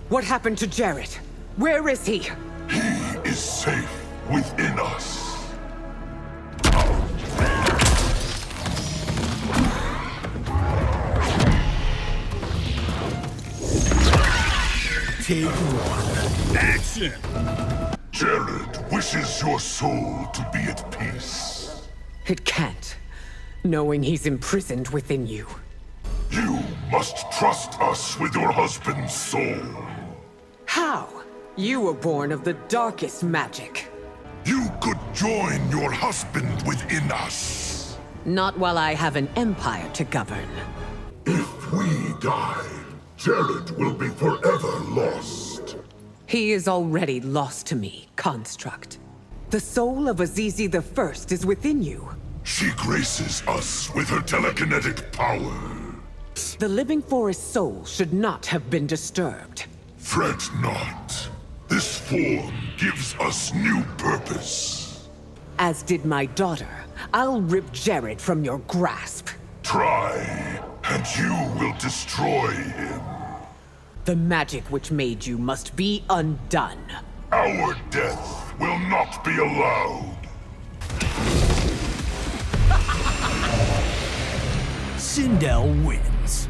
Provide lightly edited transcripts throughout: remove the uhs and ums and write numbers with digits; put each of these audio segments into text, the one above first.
What happened to Jerrod? Where is he? He is safe within us. Take one. Action! Jerrod wishes your soul to be at peace. It can't, knowing he's imprisoned within you. You must trust us with your husband's soul. How? You were born of the darkest magic. You could join your husband within us. Not while I have an empire to govern. If we die, Jerrod will be forever lost. He is already lost to me, Construct. The soul of Azizi the First is within you. She graces us with her telekinetic power. The living forest soul should not have been disturbed. Fret not. This form gives us new purpose. As did my daughter. I'll rip Jerrod from your grasp. Try, and you will destroy him. The magic which made you must be undone. Our death will not be allowed. Sindel wins.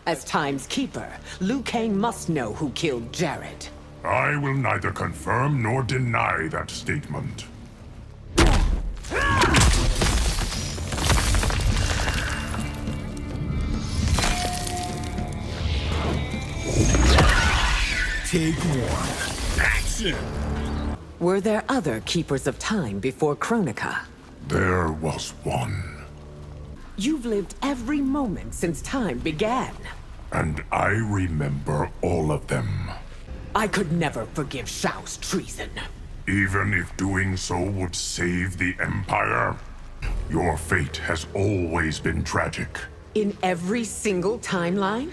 As Time's Keeper, Liu Kang must know who killed Jerrod. I will neither confirm nor deny that statement. Take one. Action! Were there other Keepers of Time before Kronika? There was one. You've lived every moment since time began. And I remember all of them. I could never forgive Shao's treason. Even if doing so would save the Empire, your fate has always been tragic. In every single timeline?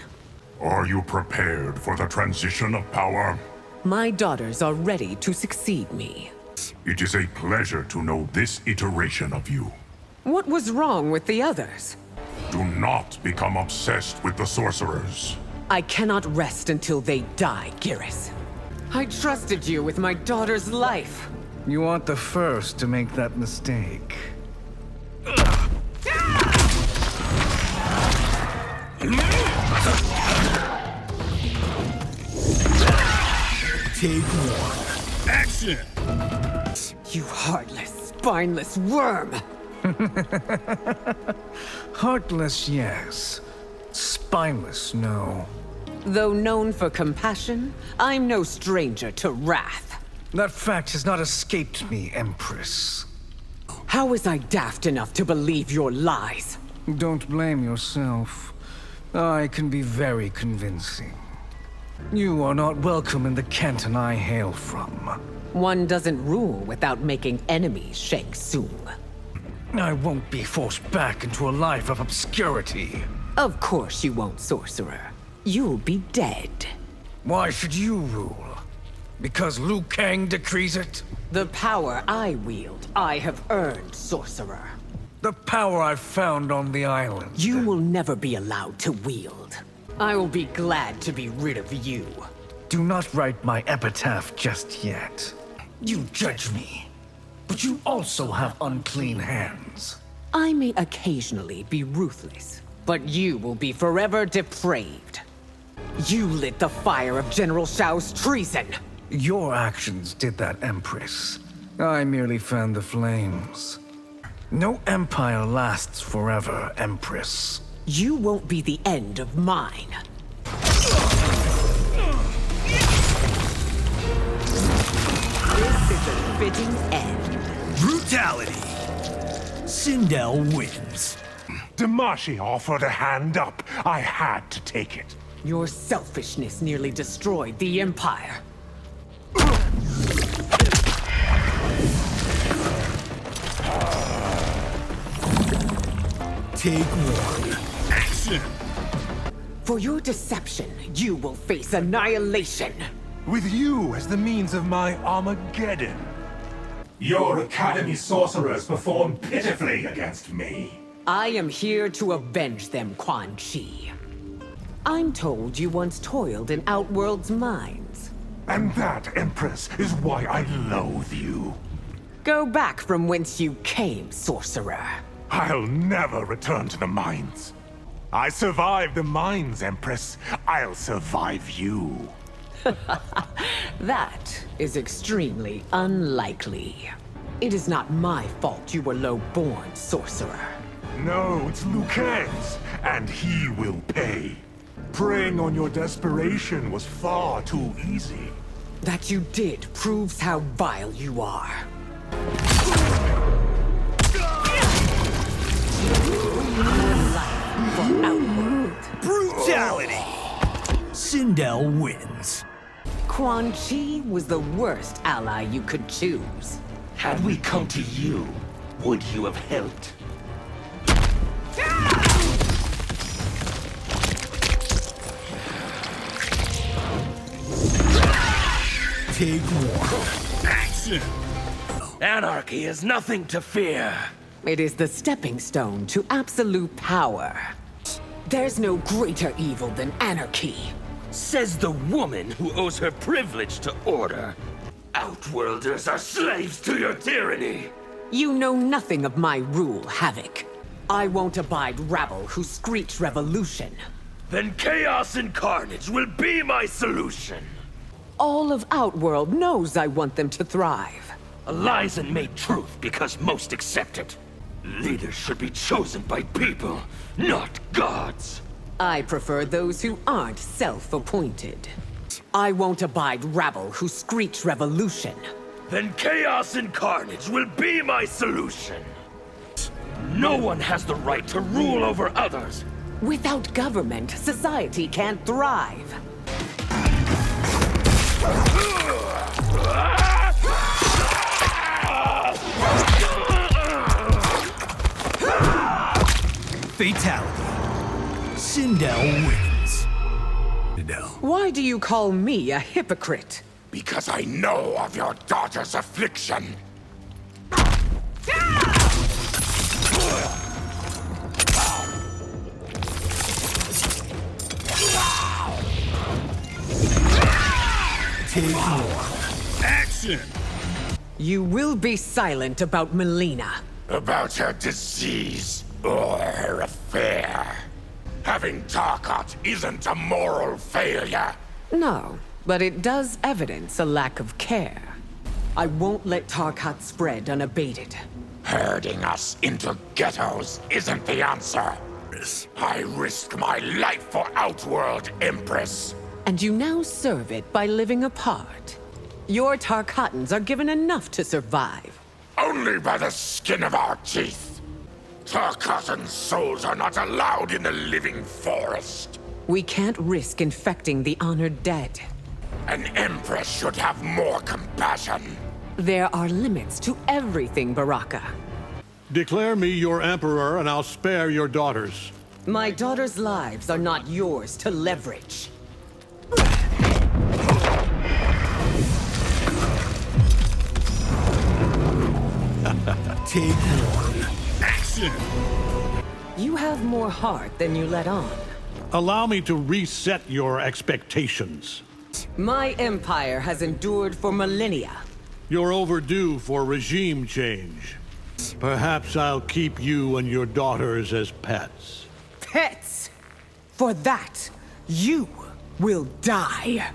Are you prepared for the transition of power? My daughters are ready to succeed me. It is a pleasure to know this iteration of you. What was wrong with the others? Do not become obsessed with the sorcerers. I cannot rest until they die, GERAS. I trusted you with my daughter's life. You aren't the first to make that mistake. Take one. Action! You heartless, spineless worm! Heartless, yes. Spineless, no. Though known for compassion, I'm no stranger to wrath. That fact has not escaped me, Empress. How was I daft enough to believe your lies? Don't blame yourself. I can be very convincing. You are not welcome in the canton I hail from. One doesn't rule without making enemies, SHANGTSUNG. I won't be forced back into a life of obscurity. Of course you won't, sorcerer. You'll be dead. Why should you rule? Because Liu Kang decrees it? The power I wield, I have earned, sorcerer. The power I've found on the island. You will never be allowed to wield. I will be glad to be rid of you. Do not write my epitaph just yet. You judge me, but you also have unclean hands. I may occasionally be ruthless, but you will be forever depraved. You lit the fire of General Shao's treason. Your actions did that, Empress. I merely fanned the flames. No empire lasts forever, Empress. You won't be the end of mine. This is a fitting end. Brutality. Sindel wins. Damashi offered a hand up. I had to take it. Your selfishness nearly destroyed the Empire. Take one. Action! For your deception, you will face annihilation. With you as the means of my Armageddon. Your Academy sorcerers perform pitifully against me. I am here to avenge them, QUANCHI. I'm told you once toiled in Outworld's mines. And that, Empress, is why I loathe you. Go back from whence you came, sorcerer. I'll never return to the mines. I survived the mines, Empress. I'll survive you. That is extremely unlikely. It is not my fault you were low-born, sorcerer. No, it's Liu Kang's, and he will pay. Preying on your desperation was far too easy. That you did proves how vile you are. For Outworld. Brutality! Sindel wins. QUANCHI was the worst ally you could choose. Had we come to you, would you have helped? Take one. Action! Anarchy is nothing to fear. It is the stepping stone to absolute power. There's no greater evil than anarchy. Says the woman who owes her privilege to order. Outworlders are slaves to your tyranny. You know nothing of my rule, HAVIK. I won't abide rabble who screech revolution. Then chaos and carnage will be my solution. All of Outworld knows I want them to thrive. Lies and made truth because most accept it. Leaders should be chosen by people, not gods. I prefer those who aren't self-appointed. I won't abide rabble who screech revolution. Then chaos and carnage will be my solution. No one has the right to rule over others. Without government, society can't thrive. Fatality. Sindel wins. Sindel. Why do you call me a hypocrite? Because I know of your daughter's affliction. Take one. Action! You will be silent about Melina. About her disease or her affair. Having Tarkat isn't a moral failure. No, but it does evidence a lack of care. I won't let Tarkat spread unabated. Herding us into ghettos isn't the answer. I risk my life for Outworld, Empress. And you now serve it by living apart. Your Tarkatans are given enough to survive. Only by the skin of our teeth. Tarkatan souls are not allowed in the living forest. We can't risk infecting the honored dead. An Empress should have more compassion. There are limits to everything, Baraka. Declare me your emperor, and I'll spare your daughters. My daughters' lives are not yours to leverage. Take one. Action! You have more heart than you let on. Allow me to reset your expectations. My empire has endured for millennia. You're overdue for regime change. Perhaps I'll keep you and your daughters as pets. Pets! For that, you will die.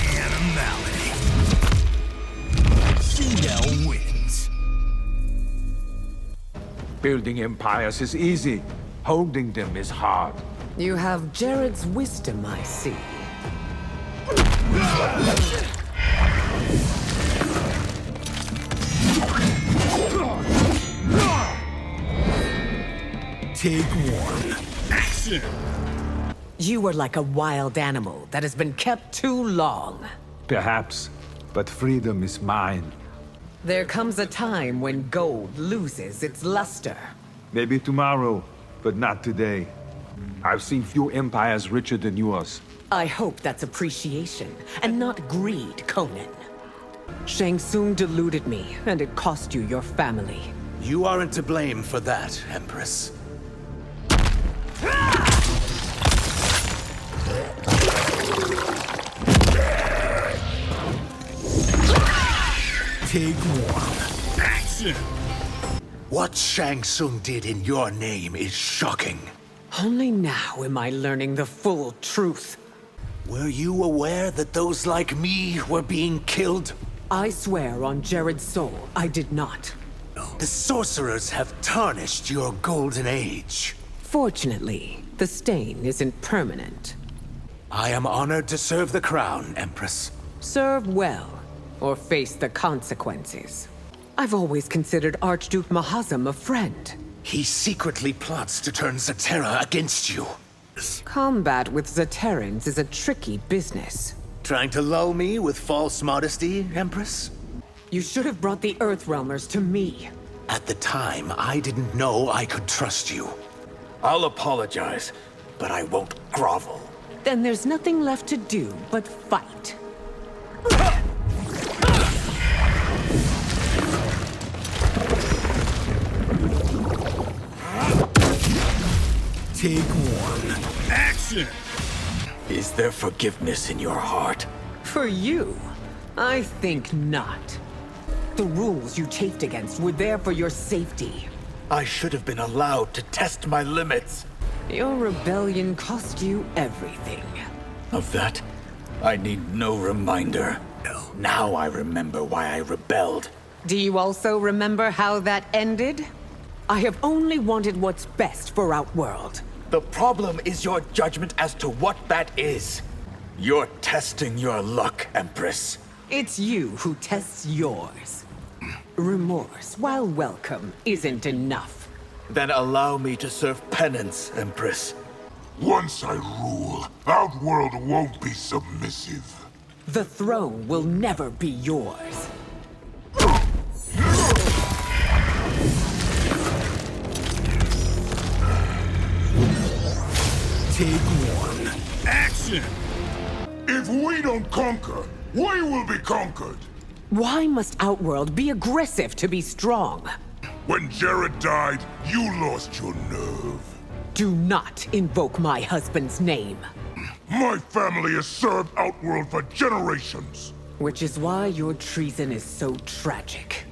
Animality. Sindel wins. Building empires is easy. Holding them is hard. You have Jerrod's wisdom, I see. Take one. Action! You are like a wild animal that has been kept too long. Perhaps, but freedom is mine. There comes a time when gold loses its luster. Maybe tomorrow, but not today. I've seen few empires richer than yours. I hope that's appreciation, and not greed, Conan. SHANGTSUNG deluded me, and it cost you your family. You aren't to blame for that, Empress. Take one. Action! What SHANGTSUNG did in your name is shocking. Only now am I learning the full truth. Were you aware that those like me were being killed? I swear on Jerrod's soul, I did not. The sorcerers have tarnished your golden age. Fortunately, the stain isn't permanent. I am honored to serve the crown, Empress. Serve well, or face the consequences. I've always considered Archduke Mahazam a friend. He secretly plots to turn Zaterra against you. Combat with Zaterrans is a tricky business. Trying to lull me with false modesty, Empress? You should have brought the Earthrealmers to me. At the time, I didn't know I could trust you. I'll apologize, but I won't grovel. Then there's nothing left to do but fight. Take one. Action! Is there forgiveness in your heart? For you? I think not. The rules you chafed against were there for your safety. I should have been allowed to test my limits. Your rebellion cost you everything. Of that, I need no reminder. Now I remember why I rebelled. Do you also remember how that ended? I have only wanted what's best for Outworld. The problem is your judgment as to what that is. You're testing your luck, Empress. It's you who tests yours. Remorse, while welcome, isn't enough. Then allow me to serve penance, Empress. Once I rule, Outworld won't be submissive. The throne will never be yours. Take one. Action! If we don't conquer, we will be conquered. Why must Outworld be aggressive to be strong? When Jerrod died, you lost your nerve. Do not invoke my husband's name. My family has served Outworld for generations. Which is why your treason is so tragic.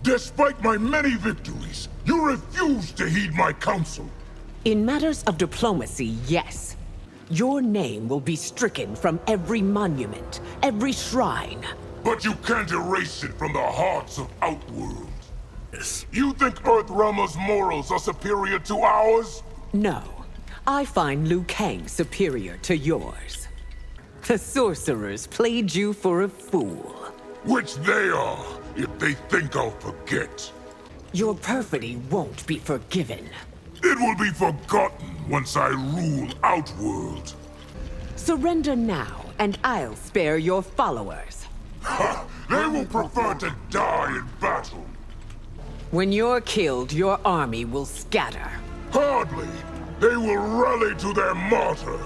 Despite my many victories, you refuse to heed my counsel. In matters of diplomacy, yes. Your name will be stricken from every monument, every shrine. But you can't erase it from the hearts of Outworld. You think Earthrealmers' morals are superior to ours? No. I find Liu Kang superior to yours. The sorcerers played you for a fool. Which they are, if they think I'll forget. Your perfidy won't be forgiven. It will be forgotten once I rule Outworld. Surrender now, and I'll spare your followers. Ha! They will prefer to die in battle. When you're killed, your army will scatter. Hardly. They will rally to their martyr.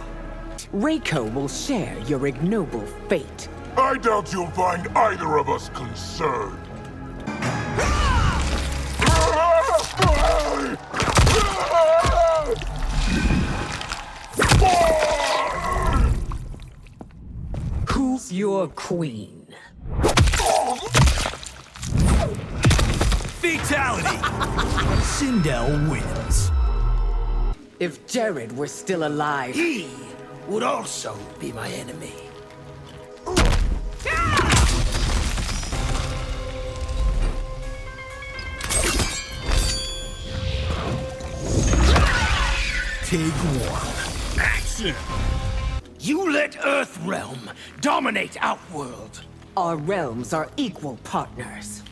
REIKO will share your ignoble fate. I doubt you'll find either of us concerned. Who's your queen? Fatality! Sindel wins. If Jerrod were still alive... He would also be my enemy. Take one. Action! You let Earthrealm dominate Outworld. Our realms are equal partners.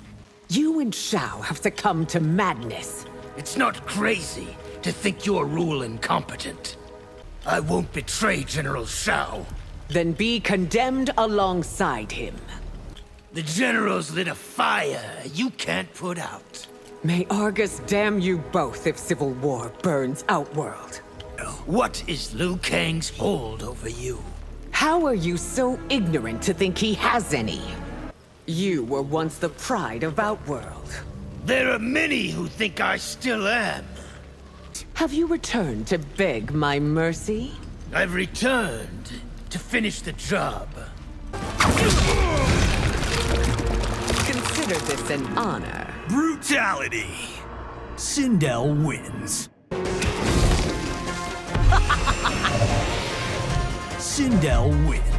You and SHAO have succumbed to madness. It's not crazy to think your rule incompetent. I won't betray General SHAO. Then be condemned alongside him. The General's lit a fire you can't put out. May Argus damn you both if civil war burns Outworld. What is Liu Kang's hold over you? How are you so ignorant to think he has any? You were once the pride of Outworld. There are many who think I still am. Have you returned to beg my mercy? I've returned to finish the job. Consider this an honor. Brutality. Sindel wins. Sindel wins.